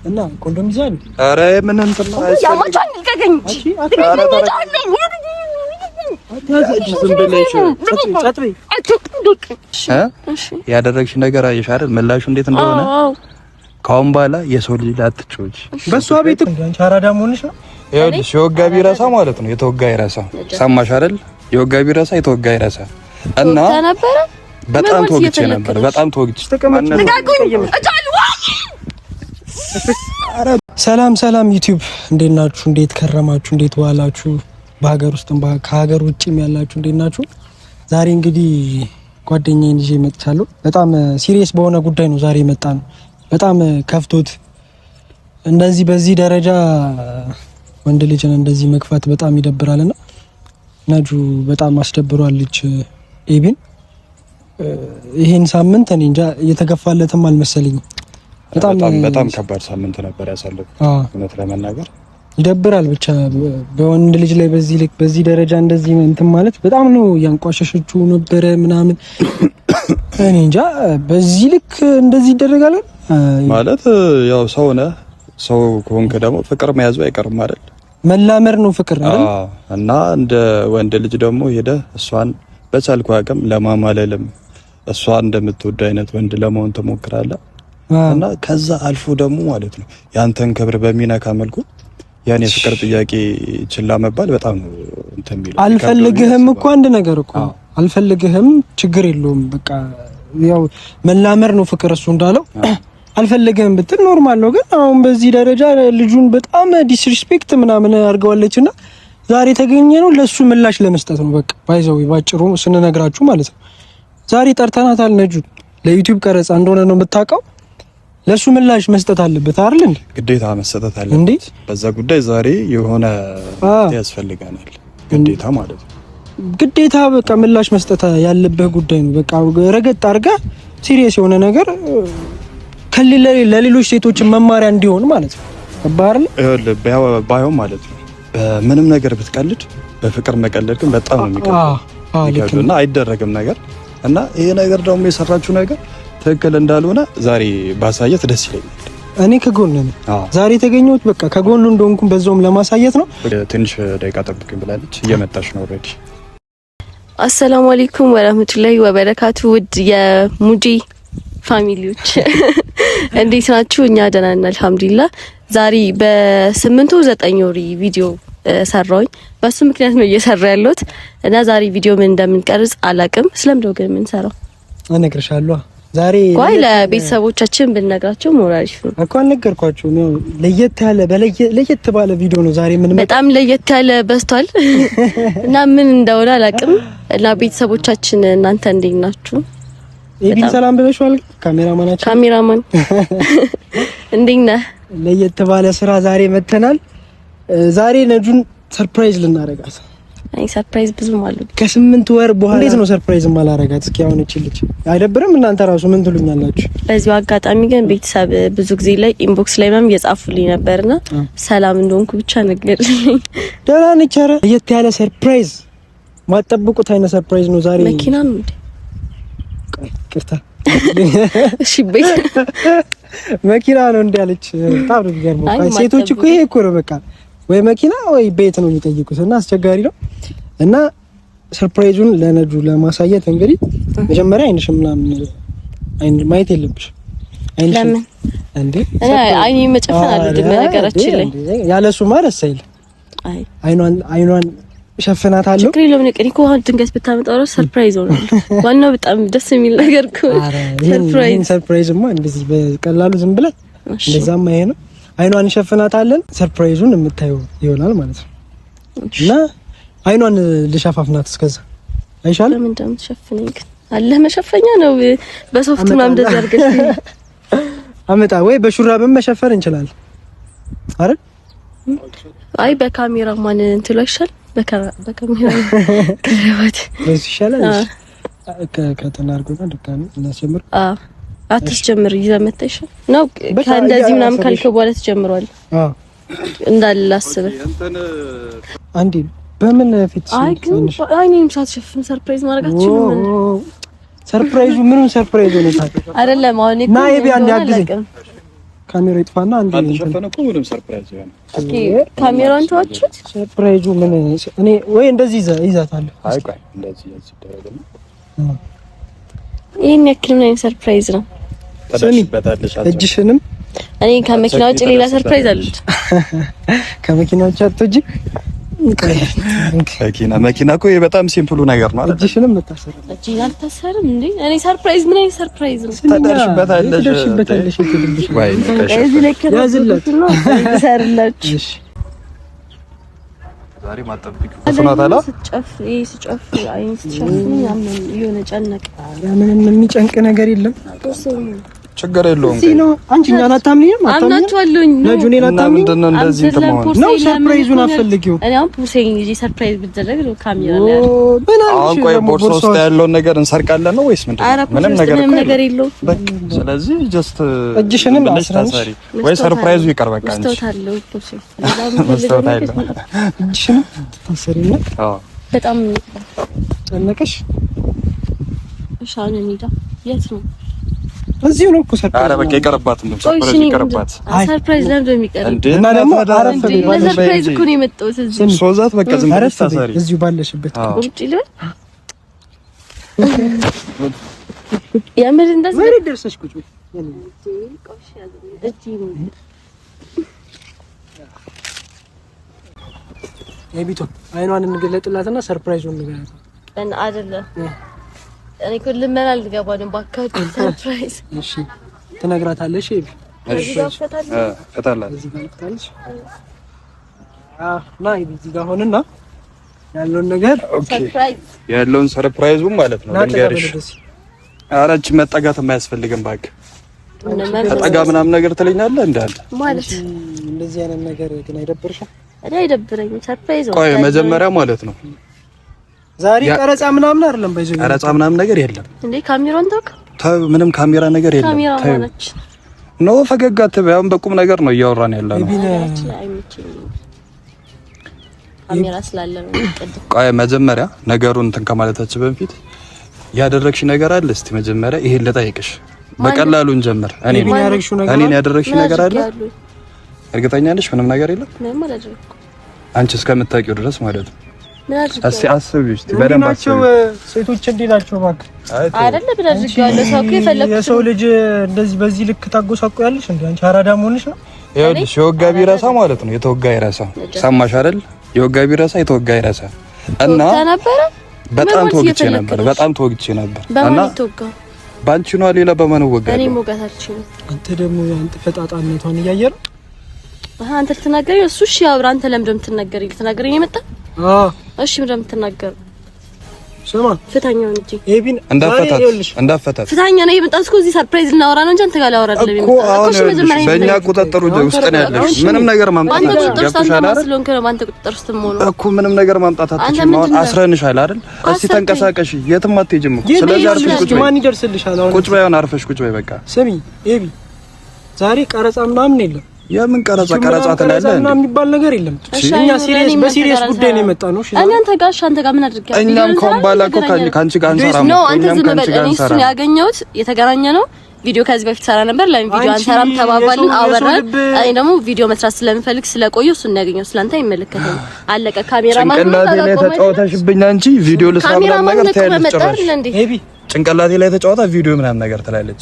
እና ኮንዶም ይዛል። ኧረ ምን እንትን ነው ያማቻን ልቀቀኝ። ያደረግሽ ነገር አየሽ አይደል? ምላሹ እንዴት እንደሆነ። ካሁን በኋላ የሰው ልጅ ላትጮች በሷ ቤት አንቺ አራዳ መሆንሽ ነው። ይኸውልሽ የወጋ ቢረሳ ማለት ነው የተወጋ ይረሳ። ሰማሽ አይደል? የወጋ ቢረሳ የተወጋ ይረሳ። እና በጣም ተወግቼ ነበር። በጣም ተወግቼ ሰላም ሰላም ዩቲዩብ እንዴት ናችሁ? እንዴት ከረማችሁ? እንዴት ዋላችሁ? በሀገር ውስጥም ከሀገር ውጭም ያላችሁ እንዴት ናችሁ? ዛሬ እንግዲህ ጓደኛዬን ይዤ መጥቻለሁ። በጣም ሲሪየስ በሆነ ጉዳይ ነው ዛሬ መጣ ነው። በጣም ከፍቶት እንደዚህ በዚህ ደረጃ ወንድ ልጅን እንደዚህ መግፋት በጣም ይደብራልና ነጁ በጣም አስደብሯለች ኤቢን። ይሄን ሳምንት እኔ እንጃ እየተገፋለትም አልመሰለኝም። በጣም ከባድ ሳምንት ነበር ያሳለፈው። እውነት ለመናገር ይደብራል። ብቻ በወንድ ልጅ ላይ በዚህ ደረጃ እንደዚህ እንትን ማለት በጣም ነው ያንቋሸሸችው ነበረ ምናምን። እኔ እንጃ በዚህ ልክ እንደዚህ ይደረጋል ማለት ያው ሰው ነህ። ሰው ከሆንክ ደግሞ ፍቅር መያዙ አይቀርም አይደል? መላመር ነው ፍቅር አይደል? እና እንደ ወንድ ልጅ ደግሞ ሄደ እሷን በቻልኩ አቅም ለማማለልም እሷ እንደምትወድ አይነት ወንድ ለመሆን ትሞክራለህ። እና ከዛ አልፎ ደግሞ ማለት ነው ያንተን ክብር በሚነካ መልኩ ያን የፍቅር ጥያቄ ችላ መባል በጣም ነው እንትን የሚለው። አልፈልግህም እኮ አንድ ነገር እኮ አልፈልግህም፣ ችግር የለውም በቃ ያው መላመር ነው ፍቅር። እሱ እንዳለው አልፈልግህም ብትል ኖርማል ነው። ግን አሁን በዚህ ደረጃ ልጁን በጣም ዲስሪስፔክት ምናምን አድርገዋለችና ዛሬ ተገኘ ነው ለሱ ምላሽ ለመስጠት ነው። በቃ ባይዘው ባጭሩ ስንነግራችሁ ማለት ነው ዛሬ ጠርተናታል። ነጁ ለዩቲዩብ ቀረጻ እንደሆነ ነው የምታውቀው። ለሱ ምላሽ መስጠት አለበት አይደል እንዴ? ግዴታ መስጠት አለበት። በዛ ጉዳይ ዛሬ የሆነ ያስፈልጋናል ግዴታ ማለት ነው። ግዴታ በቃ ምላሽ መስጠት ያለበት ጉዳይ ነው። በቃ ረገጥ አድርጋ ሲሪየስ የሆነ ነገር ለሌሎች ሴቶች መማሪያ እንዲሆን ማለት ነው። ባይሆን ባይሆን ማለት ነው በምንም ነገር ብትቀልድ በፍቅር መቀለድ ግን በጣም ነው የሚቀልድ አይደረግም ነገር እና ይሄ ነገር ደግሞ የሰራችው ነገር ትክክል እንዳልሆነ ዛሬ ባሳየት ደስ ይለኛል። እኔ ከጎን ነኝ ዛሬ የተገኘሁት በቃ ከጎኑ እንደሆንኩ በዛውም ለማሳየት ነው። ትንሽ ደቂቃ ጠብቁኝ ብላለች፣ እየመጣች ነው ኦልሬዲ። አሰላሙ አለይኩም ወራህመቱላሂ ወበረካቱ። ውድ የሙጂ ፋሚሊዎች እንዴት ናችሁ? እኛ ደህና ነን አልሐምዱሊላህ። ዛሬ በ8 ወር 9 ወር ቪዲዮ ሰራውኝ በሱ ምክንያት ነው እየሰራ ያለሁት እና ዛሬ ቪዲዮ ምን እንደምንቀርጽ አላቅም። ስለምንድነው ግን የምንሰራው እነግርሻለሁ። ዛሬ ቆይ ለቤተሰቦቻችን ብንነግራቸው ሞራልሽ ነው እኮ አልነገርኳቸውም። ያው ለየት ባለ ቪዲዮ ነው ዛሬ ምን በጣም ለየት ያለ በስቷል እና ምን እንደሆነ አላቅም። እና ቤተሰቦቻችን እናንተ እንዴት ናችሁ? ኤቢን ሰላም ብለሽዋል? ካሜራማን እንዴት ነህ? ለየት ባለ ስራ ዛሬ መተናል። ዛሬ ነጁን ሰርፕራይዝ ልናረጋት። አይ ሰርፕራይዝ ብዙ ማለት ከ8 ወር በኋላ እንዴት ነው ሰርፕራይዝ ማላረጋት? እስኪ አሁን እቺ ልጅ አይደብርም? እናንተ ራሱ ምን ትሉኛላችሁ? በዚሁ አጋጣሚ ግን ቤተሰብ ብዙ ጊዜ ላይ ኢንቦክስ ላይ ምናምን እየጻፉልኝ ነበርና ሰላም እንደሆንኩ ብቻ ነገርልኝ። ደህና ነች። ኧረ ለየት ያለ ሰርፕራይዝ ማጠብቁት አይነት ሰርፕራይዝ ነው ዛሬ። መኪና ነው እንዴ? ቅርታ እሺ ቤት መኪና ነው እንዴ አለች። በጣም ነው የሚገርመው። ሴቶች እኮ ይሄ እኮ ነው በቃ ወይ መኪና ወይ ቤት ነው የሚጠይቁት እና አስቸጋሪ ነው። እና ሰርፕራይዙን ለነጁ ለማሳየት እንግዲህ መጀመሪያ አይንሽም ምናምን ማየት የለብሽ። ለምን እንዴ አይኔ መጨፈን አልወድም ነገራችን ላይ ያለሱ ማለት ሳይል አይ አይኗን ሸፍናታለሁ። ችግር የለውም። እኔ እኮ አሁን ድንገት ብታመጣው ነው ሰርፕራይዝ ነው። ዋናው በጣም ደስ የሚል ነገር እኮ ሰርፕራይዝማ እንደዚህ በቀላሉ ዝም ብለን እንደዛማ ይሄ ነው። አይኗን ሸፍናታለን። ሰርፕራይዙን የምታየው ይሆናል ማለት ነው። እና አይኗን ልሸፋፍናት እስከዛ አይሻልም? ለምን እንደምትሸፍነኝ ግን አለ መሸፈኛ ነው። በሶፍት ምናምን እንደዛ አድርገሽ አመጣ ወይ በሹራብም መሸፈን እንችላለን አይደል? አይ በካሜራማን እንትሎ ይሻል። በካሜራ ከረባት ለዚህ ይሻላል። ከተናርጎና ድጋሚ እናስጀምር። አትስጀምር ይዘመተሽ ነው ከእንደዚህ ምናምን ካልከ በኋላ ተጀምሯል። እንዳላስበ አንዴ በምን ፊት አይኔም ሳትሸፍን ሰርፕራይዝ ማድረጋችሁ ምን ሰርፕራይዙ ምኑን ሰርፕራይዝ ነው ታዲያ? አይደለም አሁን እኮ ና ይቢ አንድ ያግዘኝ ካሜራው ይጥፋና አንዴ ተሸፈነ እኮ ምንም ሰርፕራይዝ ይሆናል። ኦኬ ካሜራውን ተዋችሁት። ሰርፕራይዙ ምን እኔ ወይ እንደዚህ ይዛታለሁ። አይ ቆይ እንደዚህ ይደረግና ይሄን ያክል ምን አይነት ሰርፕራይዝ ነው? ተደሽበታለሽ እጅሽንም እኔ ከመኪና ውጭ ሌላ ሰርፕራይዝ አለች። ከመኪና ውጭ አትወጂ። መኪና እኮ በጣም ሲምፕሉ ነገር ነው አይደል? እጅሽንም ልታሰርም እጅ አልታሰርም እንዴ? እኔ ሰርፕራይዝ ምን አይነት ሰርፕራይዝ ነው? ተደርሽበታለሽ ትልልሽ ወይ እዚህ ላይ ከያዝለት ነው ሰርላችሁ። እሺ ዛሬ ማጠብቁ ፈናታላ ስጨፍ አይን ስጨፍኝ ያምን የሆነ ጨነቀ። ምንም የሚጨንቅ ነገር የለም። ችግር የለውም። ሲኖ አንቺ እኛን አታምኚም? አምናችኋለሁኝ ነው ነጁኔን አታምኚም? ምንድነው እንደዚህ ተማው ነው ሰርፕራይዙን አትፈልጊው? እኔ አሁን ፑርሴን ይዤ ሰርፕራይዝ ብትደረግ ነው ካሜራ ላይ ያለው። አሁን ቆይ ቦርሳ ውስጥ ያለውን ነገር እንሰርቃለን ነው ወይስ ምንድነው? ምንም ነገር የለውም። በቃ ስለዚህ ጀስት እጅሽንም አስረሽ ወይ ሰርፕራይዙ ይቀር በቃ አንቺ ወስቶታለሁ። ፑርሴ እጅሽንም ታሰሪና በጣም ጨነቀሽ? ሻን እንሂዳ። የት ነው? እዚሁ ነው እኮ ሰርፕራይዝ። ኧረ በቃ ይቀርባት ነው ሰርፕራይዝ ይቀርባት። ሰርፕራይዝ ለምን የሚቀርብ እና ደግሞ አረፍ ቢል ሰርፕራይዝ እኮ ነው የመጣሁት እዚህ ሶዛት በቃ ዝም ብለሽ ታሰሪ እዚሁ ባለሽበት ቁጭ ይላል። የምር እንደዚህ መሬት ደርሰሽ ቁጭ በይ። የቢቶ አይኗን እንገለጥላትና ሰርፕራይዙን እንገለጥ እና አይደለም እኔ እኮ ልመና ልገባ ነው ባካችሁ ሰርፕራይዝ። እሺ ትነግራታለሽ። እሺ ፈታላት እዚህ ጋር ልታለሽ። ናይ እዚህ ጋር ሆነና ያለውን ነገር ሰርፕራይዝ ያለውን ሰርፕራይዙ ማለት ነው ልንገርሽ። አራች መጠጋት የማያስፈልግም ባክ ተጠጋ ምናምን ነገር ትለኛለህ እንዳለ ማለት እንደዚህ አይነት ነገር ግን አይደብርሽም? እኔ አይደብረኝም። ሰርፕራይዝ ነው። ቆይ መጀመሪያ ማለት ነው ዛሬ ቀረጻ ምናምን አይደለም ባይዘው ቀረጻ ምናምን ነገር የለም እንዴ? ካሜራውን ተው ምንም ካሜራ ነገር የለም። ካሜራ ማለች ኖ ፈገግ አትበያም። በቁም ነገር ነው እያወራን ያለነው። ካሜራ ስላለ ነው ቀጥታ። ቆይ መጀመሪያ ነገሩን እንትን ከማለታችን በፊት ያደረግሽ ነገር አለ። እስቲ መጀመሪያ ይሄን ልጠይቅሽ፣ በቀላሉ እንጀምር። እኔን ያደረግሽ ነገር አለ? እርግጠኛ ነሽ? ምንም ነገር የለም። ምንም አላደረኩም አንቺ እስከምታውቂው ድረስ ማለት ነው። እስቲ አስቢ እስቲ በደንብ አስቢ። ሴቶች እንዴ ናቸው ባክ? አይደለ ብለሽ ያለው ሰው እኮ የፈለኩት የሰው ልጅ እንደዚህ በዚህ ልክ ታጎሳቆ ያለሽ እንዴ? አንቺ አራዳ መሆንሽ ነው። ይኸውልሽ የወጋ ቢረሳ ማለት ነው የተወጋ ይረሳ። ሰማሽ አይደል? የወጋ ቢረሳ የተወጋ ይረሳ። እና በጣም ተወግቼ ነበር እና ባንቺ ነው ሌላ በማን ወጋ? እኔ ሞጋት አልችልም። አንተ ደግሞ አንተ ፈጣጣነቷን እያየህ ነው። አንተ ልትናገሪ እሱ እሺ፣ አብራ አንተ ለምንድን ነው የምትናገሪ? ልትናገሪኝ የመጣ እሺ፣ ምንድን ነው የምትናገረው? ስማ ፍታኛው እንጂ ኤቢን እንዳፈታት ፍታኛ ነው የመጣው። እስኮ እዚህ ሰርፕራይዝ ልናወራ ነው እንጂ አንተ ጋር ላወራ አይደለም እኮ። አሁን በእኛ ቁጥጥር ውስጥ ነው ያለሽ። ምንም ነገር ማምጣት ያቁሻል እኮ ምንም ነገር ማምጣት አትችልም። አሁን አስረንሻል አይደል? እስቲ ተንቀሳቀሽ፣ የትም አትሄጂም እኮ። ስለዚህ አርፈሽ ቁጭ በይ። ማን ይደርስልሻል? አሁን ቁጭ በይ፣ አርፈሽ ቁጭ በይ በቃ። ስሚ ኤቢ፣ ዛሬ ቀረጻ ምናምን የለም። የምን ቀረጻ ትላለህ እንዴ? የሚባል ነገር የለም። እኛ በሲሪየስ ጉዳይ ነው የመጣ ነው። እሺ አንተ ጋር ምን አድርገህ? እኛም ኮምባላ እኮ ካንቺ ጋር እንሰራም ነው። አንተ ዝም በል። እኔ እሱን ያገኘሁት የተገናኘ ነው። ቪዲዮ ከዚህ በፊት ሰራ ነበር። ለምን ቪዲዮ አንሰራም ተባባልን፣ አወራን። እኔ ደግሞ ቪዲዮ መስራት ስለምፈልግ ስለቆየው እሱን ያገኘሁት። ስላንተ አይመለከተኝም። አለቀ። ካሜራማን ነው ተጫውተሽብኝ አንቺ ቪዲዮ ልስራ ምናምን ነገር ታያለሽ ኤቢ ጭንቅላቴ ላይ ተጫወታ ቪዲዮ ምናምን ነገር ትላለች።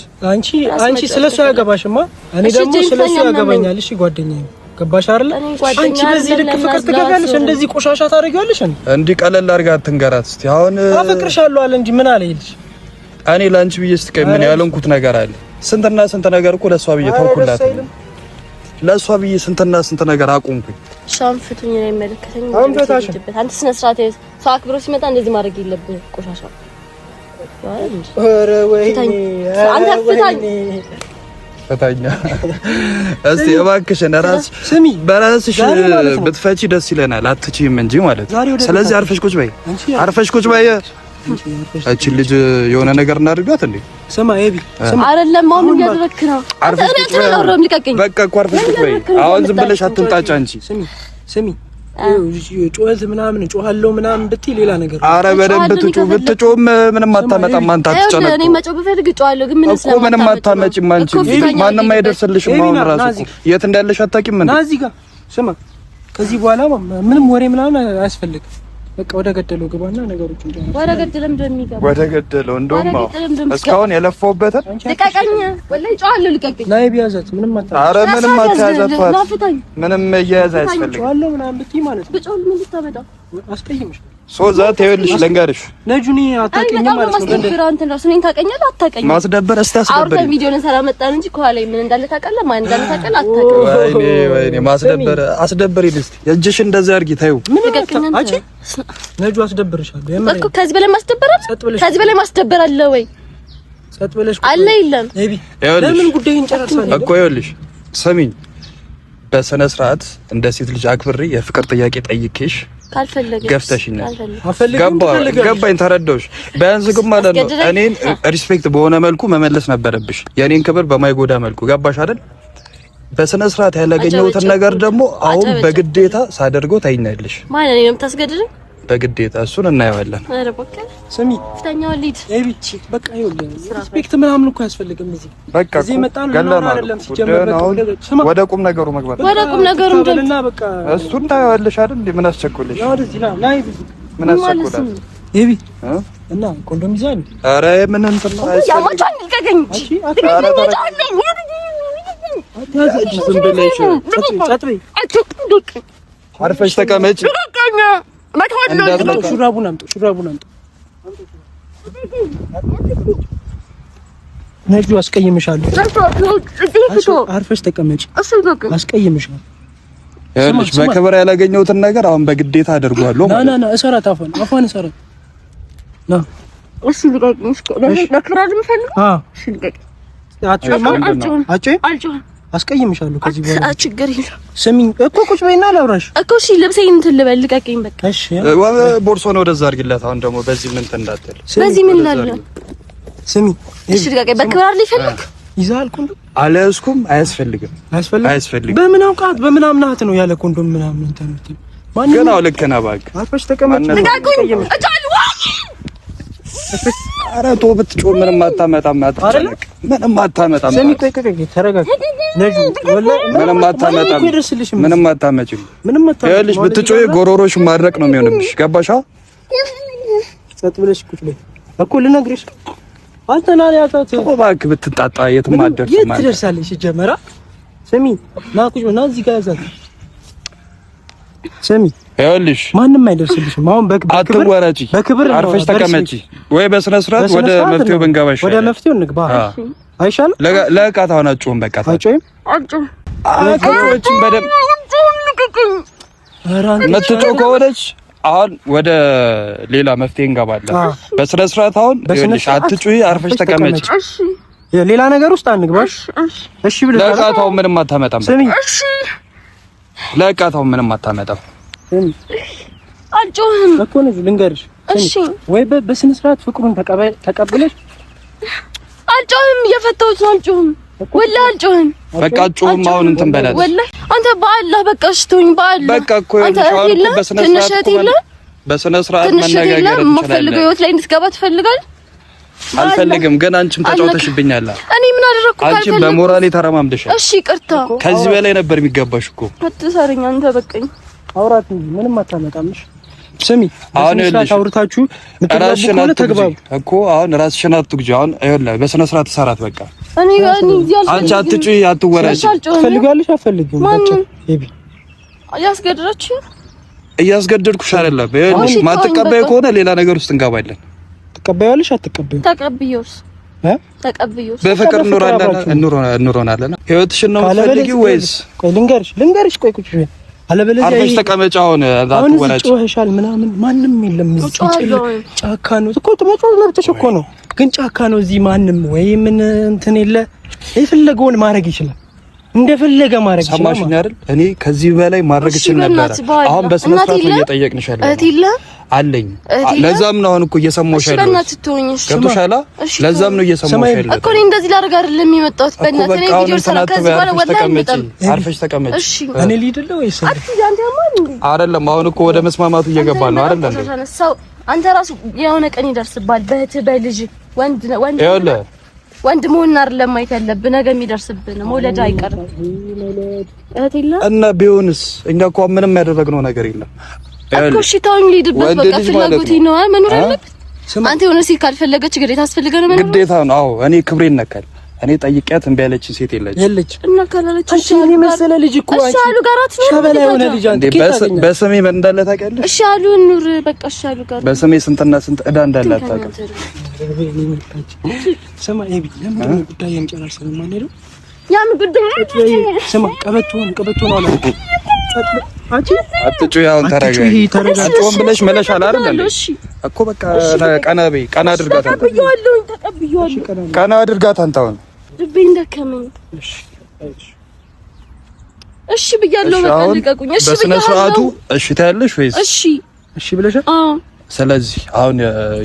አንቺ ስለሱ ያገባሽማ፣ እኔ ደግሞ ስለሱ ያገባኛል። እሺ ጓደኛዬ፣ ገባሽ አይደል? አንቺ በዚህ ልክ ፍቅር ትገቢያለሽ፣ እንደዚህ ቆሻሻ ታደርጊያለሽ። እንዴ ቀለል አድርጋ አትንገራት እስቲ። አሁን አፈቅርሻለሁ አለ እንጂ ምን አለ ይልሽ? እኔ ላንቺ ብዬ ስትቀይ ምን ያለንኩት ነገር አለ? ስንትና ስንት ነገር እኮ ለሷ ብዬ ተውኩላት። ለሷ ብዬ ስንትና ስንት ነገር አቁምኩኝ። ሻም ፍቱኝ ነው የሚመለከተኝ። አንተ ስነ ስርዓት ሰው አክብሮ ሲመጣ እንደዚህ ማድረግ የለብህም። ቆሻሻ ኧረ ወይ አንተ ፈታኛ እስቲ እባክሽን በራስሽ ብትፈቺ ደስ ይለናል። አትችይም እንጂ ማለት ነው። ስለዚህ አርፈሽ ቁጭ በይ። እቺ ልጅ የሆነ ነገር እናድርጋት እንዴ? ስማ ኤቢ፣ አይደለም አሁን እያደረክ ነው። በቃ እኮ አርፈሽ ቁጭ በይ። አሁን ዝም ብለሽ አትንጣጫ አንቺ። ስሚ ጩኸት ምናምን ጮሃለው ምናምን ብትይ ሌላ ነገር። ኧረ በደንብ ብትጮህም ምንም አታመጣም። አንተ አትጨነቅ። እኔ መጮህ ብፈልግ ጮሃለሁ፣ ግን ምንም አታመጭም አንቺ። ማንም አይደርስልሽም። አሁን ራሱ የት እንዳለሽ አታውቂም። ና እዚህ ጋር ስማ፣ ከዚህ በኋላ ምንም ወሬ ምናምን አያስፈልግም። በቃ ወደ ገደለው ግባና ነገሮች እንደሆነ ወደ ገደለም እንደሚገባ ወደ ገደለው እንደውም እስካሁን የለፈውበትን ልቀቀኝ፣ ወላሂ ጮሃለሁ፣ ልቀቀኝ። ናይ ቢያዛት ምንም አታመጣም። ኧረ ምንም አታያዛት፣ ምንም እየያዘ አያስፈልግም። ጮሃለሁ ምናምን ብትይ ማለት ነው። ብጮህ ምን ልታመጣ አስቀይምሽ ሶዛት ይኸውልሽ ልንገርሽ፣ ነጁኒ አታውቂኝም ማለት ነው። ማስደበር አንተ ራስ ነኝ ታውቀኛለህ አታውቀኝም? ማስደበር እስቲ አስደበር። አውርተን ቪዲዮ ልንሰራ መጣን እንጂ ከኋላ ምን እንዳለ ታውቃለህ? ማን እንዳለ ታውቃለህ? አታውቅም። ወይኔ ማስደበር አስደብሪ ልስቲ እጅሽ እንደዛ አድርጊ። ታዩ አንቺ ነጁ አስደብርሻለሁ እኮ። ከዚህ በላይ ማስደበር አለ? ከዚህ በላይ ማስደበር አለ ወይ? ጸጥ ብለሽ አለ የለም። ለምን ጉዳይን ጨርሰናል እኮ። ይኸውልሽ ስሚኝ፣ በስነ ስርዓት እንደ ሴት ልጅ አክብሬ የፍቅር ጥያቄ ጠይቄሽ ካልፈለገሽ ገፍተሽኛል። ገባኝ፣ ተረዳሁሽ። ቢያንስ ግን ማለት ነው እኔን ሪስፔክት በሆነ መልኩ መመለስ ነበረብሽ፣ የኔን ክብር በማይጎዳ መልኩ። ገባሽ አይደል? በስነ ስርዓት ያላገኘሁትን ነገር ደግሞ አሁን በግዴታ ሳደርገው ታይኛለሽ። ማን ነው የምታስገድደኝ? በግዴታ እሱን እናየዋለን። ኧረ በቃ ስሚ፣ ፍተኛው ሊድ ኤቢቺ በቃ ይኸውልህ፣ ሪስፔክት ምናምን እኮ ያስፈልግም። በቃ እዚህ መጣን ነው አይደለም ሲጀመር። ወደ ቁም ነገሩ መግባት ወደ ቁም ነገሩ እንደልና በቃ እሱን እናየዋለሽ አይደል? እንዴ ምን አስቸኮለሽ? ምን አስቸኮለሽ? ኤቢ እና ኮንዶም ይዛል። ኧረ ምን እንትን ነው ያማቻን ልቀቀኝ። አርፈሽ ተቀመጭ። ሹራቡን አምጡ። ነጁ አስቀይምሻለሁ። አርፈሽ ተቀመጭ። አስቀይምሻለሁ። ይኸውልሽ በክብር ያላገኘሁትን ነገር አሁን በግዴታ አደርገዋለሁ። ና እሰራት። አፏን እሰራት። ና እሺ ልቀቅኝ። ለክብር አይደል? እሺ ልቀቅኝ። አልጮህም። አስቀይምሻለሁ ከዚህ በኋላ ችግር የለም። ስሚኝ እኮ ቁጭ በይና ላውራሽ እኮ። እሺ ልብሴን እንትን ልበል፣ ልቀቅኝ በቃ። እሺ ቦርሶን ወደዛ አድርጊላት። አሁን ደግሞ በዚህ ምን እንዳትል። በዚህ ምን ላለ? ስሚ እሺ ልቀቅኝ። በክብር አይደል ይፈልግ ይዛል ኮንዶም አለስኩም። አያስፈልግም። በምን አውቃት በምን አምናት ነው ያለ ኮንዶም ምናምን እንትን ማን ግን አው ልክ ነህ። እባክህ አርፈሽ ተቀመጭ። ልቀቅኝ። ኧረ ተው፣ ብትጮህ ምንም አታመጣም። አትጨነቅ፣ ምንም አታመጣም። ስሚ ቆይ ተረጋጋ። ነጁ ወላሂ ምንም አታመጣም። ምንም አታመጭም። ይኸውልሽ ብትጮህ ጎሮሮሽ ማድረቅ ነው የሚሆንብሽ። ገባሽ? ጸጥ ብለሽ ቁጭ በይ እኮ ልነግርሽ። አንተ ና ያታት እባክህ ብትጣጣ የትም አትደርስም። የት ትደርሳለሽ? ጀመራ ስሚ ና ቁጭ ና እዚህ ጋር ያዛት። ስሚ ይኸውልሽ ማንም አይደርስልሽም። አሁን በክብር አርፈሽ ተቀመጪ፣ ወይ በስነ ስርዓት ወደ መፍትሄው ብንገባ ይሻላል። ወደ መፍትሄው እንግባ አይሻልም? ለቃታ ሆነ አጭውን በቃ ታጭም አጭዎችን በደምብ የምትጮህ ከሆነች አሁን ወደ ሌላ መፍትሄ እንገባለን። በስነ ስርዓት አሁን ይኸውልሽ አትጩሂ፣ አርፈሽ ተቀመጪ። እሺ ሌላ ነገር ውስጥ አንግባሽ። እሺ ብለሽ ለቃታው ምንም አታመጣም። እሺ ለቃታው ምንም አታመጣም። አልጮህም እኮ ነው ልንገርሽ። እሺ ወይ በስነ ስርዓት ፍቅሩን ተቀበለሽ። አልጮህም፣ እየፈታሁት ነው። አልጮህም ወላሂ አልጮህም። በቃ አልጮህም። አሁን እንትን በላት ወላሂ አንተ በአላህ በቃ ሽቶኝ በአላህ በቃ እኮ በስነ ስርዓት መነጋገር እንችላለን። የምፈልገው ህይወት ላይ እንድትገባ ትፈልጋለህ? አልፈልግም፣ ግን አንቺም ተጫውተሽብኛል። እኔ ምን አደረኩ? አንቺም በሞራሌ ተረማምደሻል። እሺ ይቅርታ። ከዚህ በላይ ነበር የሚገባሽ እኮ። አትሰረኝ አንተ በቃኝ። አውራት እንጂ ምንም አታመጣምሽ። ስሚ አሁን ልጅ አውርታችሁ ራስሽን አትግባቡ እኮ። አሁን ራስሽን አትግጂ። አሁን ይኸውልህ በስነ ስርዓት ተሰራት በቃ። እኔ አንቺ አትጩይ፣ አትወራጭ። ትፈልጋለሽ አትፈልጊም? በቃ ኤቢ ያስገድራችሁ። እያስገደድኩሽ አይደለም። ይኸውልሽ ማትቀበይ ከሆነ ሌላ ነገር ውስጥ እንገባለን። ትቀበያለሽ አትቀበይም? ተቀብዬውስ በፍቅር እንኖራለን። ህይወትሽን ነው የምትፈልጊው ወይስ? ቆይ ልንገርሽ። ቆይ ቁጭ በይ። አለበለዚያ አርፈሽ ተቀመጪ። አሁን አትወራጭ። ጮኸሻል ምናምን ማንም የለም እዚህ። ጫካ ነው እኮ ተመጮህ መብትሽ እኮ ነው፣ ግን ጫካ ነው እዚህ። ማንም ወይ ምን እንትን የለ የፈለገውን ማድረግ ይችላል። እንደፈለገ ማድረግ ይችላል። ሰማሽኝ አይደል? እኔ ከዚህ በላይ ማድረግ እችል ነበር። አሁን በስነ ስርዓት እየጠየቅንሽ ያለው አለኝ። ለዛም ነው አሁን እኮ እየሰማሁሽ ያለው። ገብቶሻል? ለዛም ነው እየሰማሁሽ ያለው እኮ እኔ እንደዚህ ላደርግ አይደለም የመጣሁት። በእናትህ እኔ ቪዲዮ ሰራ ከዚህ በኋላ ወላሂ አርፈሽ ተቀመጪ። እኔ ልሂድልህ ወይስ አይደለም? አሁን እኮ ወደ መስማማቱ እየገባ ነው አይደል? አንተ ራሱ የሆነ ቀን ይደርስባል። በእህትህ በልጅ ወንድ መሆን አይደለም ማየት ያለብህ፣ ነገ የሚደርስብህ ነው። መውለድ አይቀርም እህት የለም እና ቢሆንስ እኛ እኮ ምንም ያደረግነው ነገር የለም እኮ። እሺ ተውኝ ልሂድበት፣ በቃ ፍላጎቴ ነው መኖር ያለበት። አንተ የሆነ ሴት ካልፈለገች ግዴታ አስፈልገ ነው መኖር ግዴታ ነው። አዎ እኔ ክብሬን ነካል። እኔ ጠይቂያት እምቢ ያለችኝ ሴት የለች እና ካላለች እሺ እኔ መሰለ ልጅ እኮ እሺ አሉ ጋራት ነው ሸበላ የሆነ ልጅ አንተ በስሜ ምን እንዳለ ታውቂያለሽ? እሺ አሉ ኑር በቃ እሺ አሉ ጋር በስሜ ስንትና ስንት እዳ እንዳለ አታውቅም። ስማ ኤቢ ለምን ጉዳይ የምጨራር ስለማንሄደው ያን ጉዳይ ስማ ቀበቶን አለ አንቺ አትጩ ያው ተረጋጊ አትጮም ብለሽ መለሻል አይደል እኮ በቃ ቀና አድርጋት ተቀብያለሁ ቀና አድርጋት አንተ አሁን ልቤ እንደከመኝ እሺ ብያለሁ በቃ ልቀቁኝ እሺ በስነ ስርዓቱ እሺ ታያለሽ ወይስ እሺ ብለሻል ስለዚህ አሁን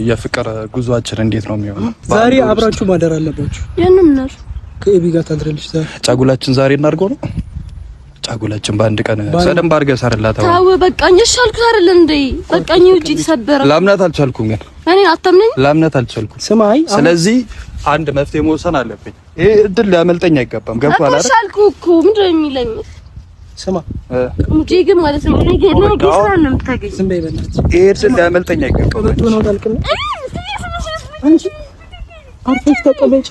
የፍቅር ጉዟችን እንዴት ነው የሚሆነው ዛሬ አብራችሁ ማደር አለባችሁ የንም ነው ከኤቢ ጋር ታድረልሽ ጫጉላችን ዛሬ እናድርገው ነው ጫጉላችን በአንድ ቀን ሰደም ባርገ ሰርላታው ታው በቃኝ እሺ አልኩት አይደል እንዴ በቃኝ ውጪ ተሰበረ ላምናት አልቻልኩም ግን እኔ አታምነኝ ላምናት አልቻልኩም ስማይ ስለዚህ አንድ መፍትሄ መወሰን አለብኝ ይሄ እድል ሊያመልጠኝ አይገባም ገብቷል አይደል አልኩ እኮ ምንድነው የሚለኝ ስማ ሙጂ ግን ማለት ነው እኔ ግን ጌስራ ነው የምታገኝ ዝም በይ በእናትህ ይሄ እድል ሊያመልጠኝ አይገባም ወጥቶ ነው ታልከኝ አንቺ አርፈሽ ተቀመጪ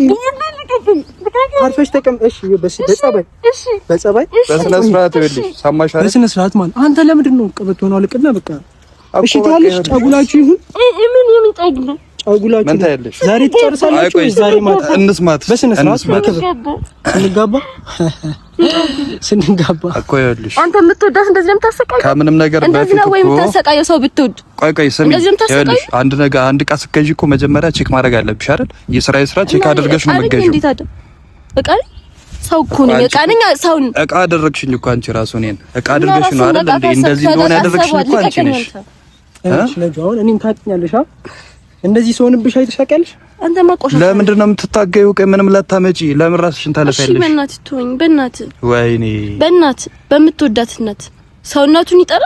አርፈሽ ተቀመጪ በጸባይ በስነ ስርዓት ይኸውልሽ ሰማሽ አይደል በስነ ስርዓት ማለት አንተ ለምንድን ነው ቀበቶ ነው አልቅና በቃ እሺ ታለሽ ጫጉላችሁ ይሁን ምን ጫጉላ ምን ታያለሽ ዛሬ ትጨርሳላችሁ ወይ ዛሬ ማታ እንስማት በስነ ስርዓት ስንጋባ እኮ ይኸውልሽ አንተ የምትወዳት እንደዚህ ነው የምታሰቃየው ከምንም ነገር እንደዚህ ነው ወይ የምታሰቃየው ሰው ብትወድ ቆይ ስሚ ይኸውልሽ አንድ ነገር አንድ ዕቃ ስትገዢ እኮ መጀመሪያ ቼክ ማድረግ አለብሽ አይደል የስራ ቼክ አድርገሽ ነው የምትገዢው እቃ ሰው እኮ ነው ዕቃ ነኝ ሰው ዕቃ አደረግሽኝ እኮ አንቺ ራሱ እኔን ዕቃ አድርገሽ ነው አይደል እንዴ እንደዚህ እንደሆነ ያደረግሽኝ እኮ አንቺ ነሽ እሺ ለጆን እኔን ታጥኛለሽ እንደዚህ ሰውንብሽ አይተሻቀልሽ አንተ ማቆሻ ለምንድን ነው የምትታገዩ? ቆይ ምንም ላታመጪ ለምን ራስሽን ታለፈያለሽ? እሺ በእናትህ ተወኝ፣ በእናትህ ወይኔ በእናትህ በምትወዳትነት ሰውነቱን ይጠራ።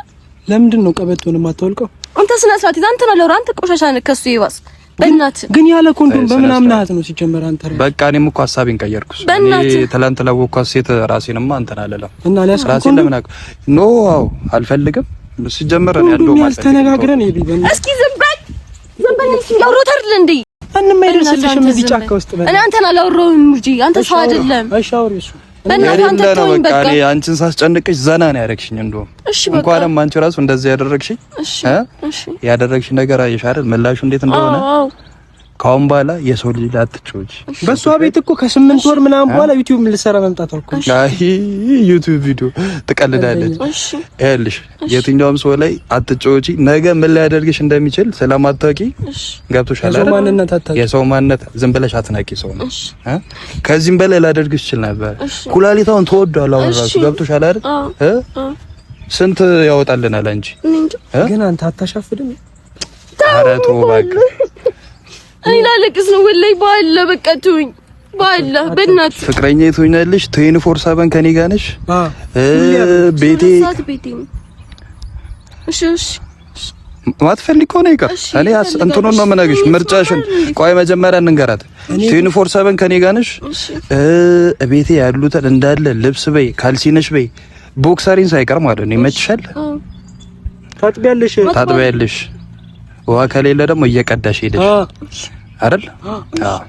ለምንድን ነው ቀበቶን የማታወልቀው? አንተ ስነ ስርዓት ይዘህ አንተ ነው አንተ ቆሻሻ ነህ ከሱ ይባስ። በእናትህ ግን ያለ ኮንዶም በምናምን ናት ነው ሲጀመር አንተ ራስህ በቃ እኔም እኮ ሀሳቤን ቀየርኩስ። እኔ ትላንት ላወቅኳት ሴት ራሴንማ አንተን አለለም እና ራሴን ለምን ኖ አልፈልግም ሲጀመር እኔ ያለው ማለት ተነጋግረን ይብይ እስኪ ዝም በል ያውሮት አይደል እንዴ አንንም አይደርስልሽም እዚህ ጫካ ውስጥ በል እኔ አንተን አላወራሁም እንጂ አንተ ሰው አይደለም እሺ አውሪ እሱ በእናትህ አንተ ተወኝ በቃ እኔ አንቺን ሳስጨንቅሽ ዘና ነው ያደረግሽኝ እንደውም እንኳንም አንቺ ራሱ እንደዚህ ያደረግሽኝ እሺ ያደረግሽኝ ነገር አየሽ አይደል ምላሹ እንዴት እንደሆነ ካሁን በኋላ የሰው ልጅ ላትጮች በሷ ቤት እኮ ከ8 ወር ምናምን በኋላ ዩቲዩብ ምን ልሰራ መምጣት አልኩ አይ ዩቲዩብ ቪዲዮ ትቀልዳለች እልሽ የትኛውም ሰው ላይ አትጮጂ ነገ ምን ሊያደርግሽ እንደሚችል ስለማታውቂ ገብቶሻል አይደል የሰው ማንነት ዝም ብለሽ አትናቂ ሰው ነው ከዚህም በላይ ላደርግሽ ይችላል ነበር ኩላሊታውን ተወዷል አሁን ራሱ ገብቶሻል አይደል ስንት ያወጣልናል እንጂ ግን አንተ አታሻፍድም ኧረ ተው እባክህ እኔ ላለቅስ ነው ወላሂ ባለ በቃ ተውኝ ባለ በእናትህ ፍቅረኛ ትሆኛለሽ 24/7 ከኔ ጋር ነሽ ቤቴ እሺ ማትፈልግ ከሆነ ይቀር እኔ እንትኑ ነው የምነግርሽ ምርጫሽን ቆይ መጀመሪያ እንንገራት 24/7 ከኔ ጋር ነሽ ቤቴ ያሉትን እንዳለ ልብስ በይ ካልሲ ነሽ በይ ቦክሰሪን ሳይቀር ማለት ነው ይመችሻል ታጥቢያለሽ ውሃ ከሌለ ደግሞ እየቀዳሽ ሄደሽ አይደል? አዎ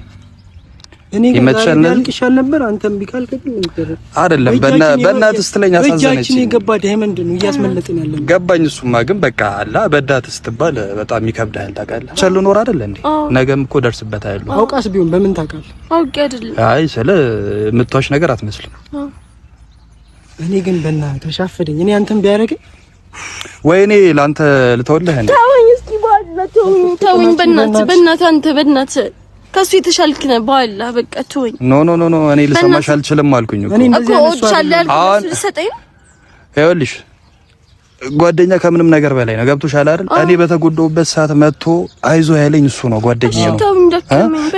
እኔ ጋር ያልቅሻል ነበር አንተም ቢካልከኝ ነበር አይደለም በእናትህ ስትለኝ አሳዘነች እጃችን የገባ ዳይመንድ ነው እያስመለጥን ያለን ገባኝ እሱማ ግን በቃ አላ በዳት ስትባል በጣም ይከብዳል ታውቃለህ ቻል ኖር አይደል እንዴ ነገም እኮ ደርስበታለሁ አውቃስ ቢሆን በምን ታውቃለህ አውቄ አይደል አይ ስለ ምትዋሽ ነገር አትመስልም እኔ ግን በእናትህ ተሻፈደኝ እኔ አንተም ቢያረገኝ ወይኔ ላንተ ልተውልህ እንዴ ተወኝ እስኪ ባላ ተወኝ በእናትህ አንተ በእናትህ ከሱ የተሻልክ ነህ። በኋላ በቃ ተወኝ። ኖ እኔ ልሰማሽ አልችልም አልኩኝ እኮ እወድሻለሁ ያልኩት ልሰጠኝ ነው። ይኸውልሽ ጓደኛ ከምንም ነገር በላይ ነው። ገብቶሻል አይደል? እኔ በተጎዳሁበት ሰዓት መጥቶ አይዞ ያለኝ እሱ ነው፣ ጓደኛዬ ነው።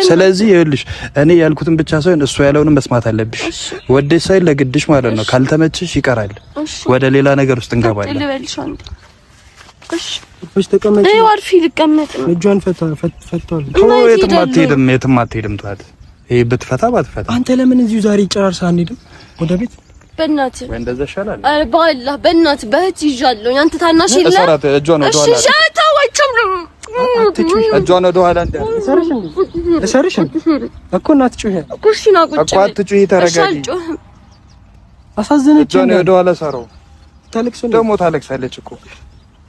ስለዚህ ይኸውልሽ እኔ ያልኩትን ብቻ ሳይሆን እሱ ያለውንም መስማት አለብሽ። ወደሽ ሳይል ለግድሽ ማለት ነው። ካልተመችሽ ይቀራል፣ ወደ ሌላ ነገር ውስጥ እንገባለን። እሺ ተቀመጪ። እኔ ዋርፊ ልቀመጥ ነው። እጇን ፈቷል። የትም አትሄድም። ተዋት። ይሄ ብትፈታ ባትፈታ አንተ ለምን እዚሁ ዛሬ ጨራርሳ አንሄድም ወደ ቤት? በእናትህ ወይ እንደዛ ይሻላል። አረ በአላህ በእናትህ በእህት ይዣለሁ። አንተ ታናሽ የለ እጇን ወደ ኋላ እጇን ወደ ኋላ እሰርሽ እኮ እናት ጩኸ ኩሽና ቁጭ እኮ አትጩሂ፣ ተረጋጊ። አሳዘነች። እጇን ወደ ኋላ ሰረው ታለቅስ ደግሞ ታለቅሳለች እኮ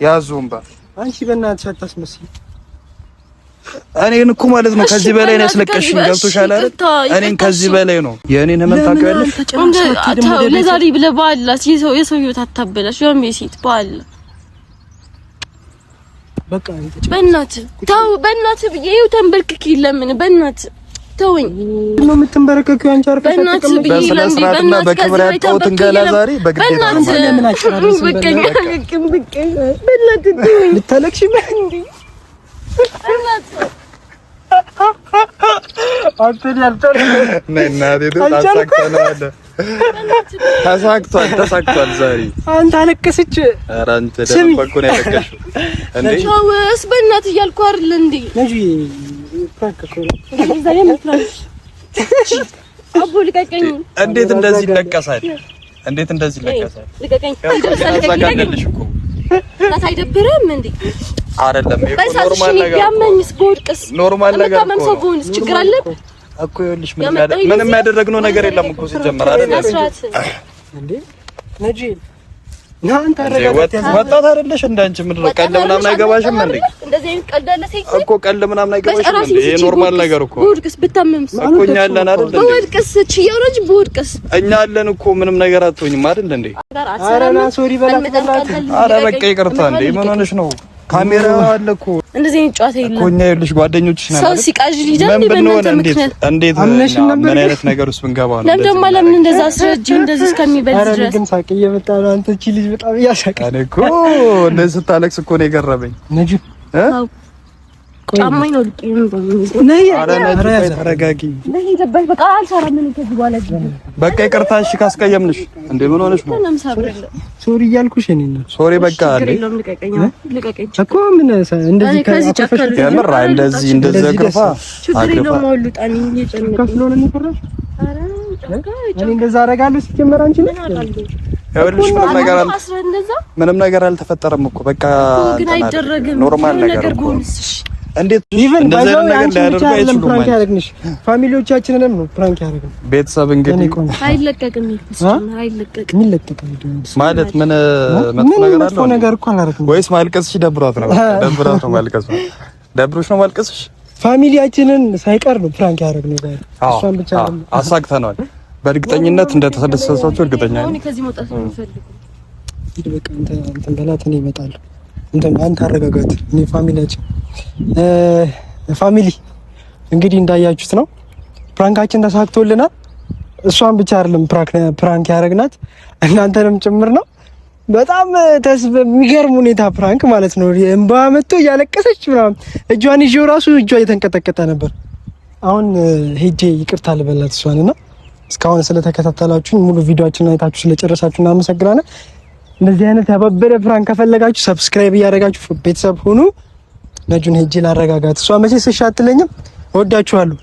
ያዙምባ። አንቺ በእናትሽ አታስመስይ። እኔን እኮ ማለት ነው ከዚህ በላይ ነው ያስለቀሽኝ። ገብቶሻል አይደል? እኔን ከዚህ በላይ ነው የእኔን ህመም ታውቂያለሽ። ለዛሬ ብለህ በአላህ የሰው ህይወት አታበላሽ። ያም የሴት በአላህ በቃ በእናትህ ተው፣ በእናትህ ይኸው ተንበርክኬ ለምን በእናትህ ተወኝ። ነው የምትንበረከኪው? አንቺ አርፈሽ ተቀመጪ። በስነ ስርዓትና በክብር ያጣሁትን ገላ ዛሬ በግዴታ አንተ ለምን አጨራረስም? በእናትህ ተወኝ። ልታለቅሽ እንዴ? አንተን ያልቻለ ተሳክቷል። ዛሬ አንተ አለቀሰች። ኧረ አንተ ደምበኩ ነው ያለቀሽው እንዴ? ተውስ በእናትህ እያልኩህ አይደል እንዴ? ነጂ ፕራንክ እኮ አቦ ልቀቀኝ። እንዴት እንደዚህ ይለቀሳል? እንዴት እንደዚህ ይለቀሳል? ልቀቀኝ። ታዛጋለሽ እኮ እናት አይደብርም እንዴ? አይደለም ይሄ ኖርማል ነገር ቢያመኝስ በወድቅስ ኖርማል ነገር ነው። ሰው ቢሆንስ ችግር አለብህ እኮ? ይኸውልሽ ምንም ያደረግነው ነገር የለም እኮ ሲጀመር አይደል እንዴ? ነጂ ናንተ አረጋጋት። ወጣት አይደለሽ እንዳንቺ ምንድን ነው ቀልድ ምናምን አይገባሽም እንዴ? እንደዚህ አይነት ቀልድ አለ ሴት እኮ ቀልድ ምናምን አይገባሽም እንዴ? ይሄ ኖርማል ነገር እኮ። በወድቅስ ብታመምስ እኮ እኛ አለን አይደል እንዴ? በወድቅስ ችያው ነው እንጂ በወድቅስ እኛ አለን እኮ ምንም ነገር አትሆኝም አይደል እንዴ? ኧረ ና ሶሪ በላት። ኧረ በቃ ይቅርታ እንዴ። ምን ሆነሽ ነው? ካሜራ አለ እኮ እንደዚህ አይነት ጨዋታ የለም እኮ። እኛ ይኸውልሽ ጓደኞችሽ ነን ሰው ሲቃዥ ሊደም በእናንተ ምክንያት እንዴት ምን አይነት ነገር ውስጥ ብንገባ ነው? ለምን እንደዛ አስረጅ እንደዚህ እስከሚበልጥ ድረስ። ኧረ ግን ሳቅ እየመጣ ነው። አንተ እቺ ልጅ በጣም እያሳቀኝ እኔ እኮ እንደዚህ ስታለቅስ እኮ ነው የገረመኝ። ነጂ ጫማኝ ነው ልቄ ነው ነይ። ኧረ ተረጋጊ። ነይ ደባይ በቃ አልሰራም። ምን ከዚህ በኋላ በቃ ይቅርታ። እሺ ካስቀየምንሽ እንዴ ምን ሆነሽ ነው? ሶሪ እያልኩሽ እኔ ነው። ሶሪ በቃ እንዴ ልቀቀኝ እኮ ምን እንደዚህ ከአፈሽ የምር እንደዚህ ዘግርፋ አግርፋ ጣኒ እየጨነቀኝ ከፍሎ ነው የሚፈራሽ። እኔ እንደዛ አደርጋለሁ ሲጀመር አንቺ ነው ይኸውልሽ ምንም ነገር አልተፈጠረም እኮ በቃ ኖርማል ነገር እኮ። እንዴት እንደዚህ ነገር ሊያደርጉ አይችሉም? ፕራንክ ያደርግንሽ ፋሚሊዎቻችንንም ነው ፕራንክ ያደርግን ቤተሰብ እንግዲህ አይለቀቅም ማለት ምን መጥፎ ነገር እኮ አላደርግም። ወይስ ማልቀስሽ ደብሯት ነው? ደብሯት ነው ማልቀስ ነው? ደብሮሽ ነው ማልቀስሽ? ፋሚሊያችንን ሳይቀር ነው ፕራንክ ያደርግነው ጋር እሷን ብቻ አሳክተናል። በእርግጠኝነት እንደተሰደሰታችሁ እርግጠኛ ነኝ። ከዚህ መውጣት ነው የምፈልገው። በቃ እንትን በላት እኔ እመጣለሁ። አንተ አረጋጋት። እኔ ፋሚሊ እንግዲህ እንዳያችሁት ነው ፕራንካችን ተሳክቶልናል። እሷን ብቻ አይደለም ፕራንክ ያደረግናት እናንተንም ጭምር ነው። በጣም በሚገርም ሁኔታ ፕራንክ ማለት ነው። እንባ መጥቶ እያለቀሰች ምናምን እጇን ይዤው ራሱ እጇ እየተንቀጠቀጠ ነበር። አሁን ሄጄ ይቅርታ ልበላት እሷንና እስካሁን ስለተከታተላችሁኝ ሙሉ ቪዲዮአችንን አይታችሁ ስለጨረሳችሁ እናመሰግናለን። እንደዚህ አይነት ያባበረ ፕራንክ ከፈለጋችሁ ሰብስክራይብ እያደረጋችሁ ቤተሰብ ሁኑ። ነጁን ሄጄ ላረጋጋት። እሷ መቼ ስሻ አትለኝም። እወዳችኋለሁ።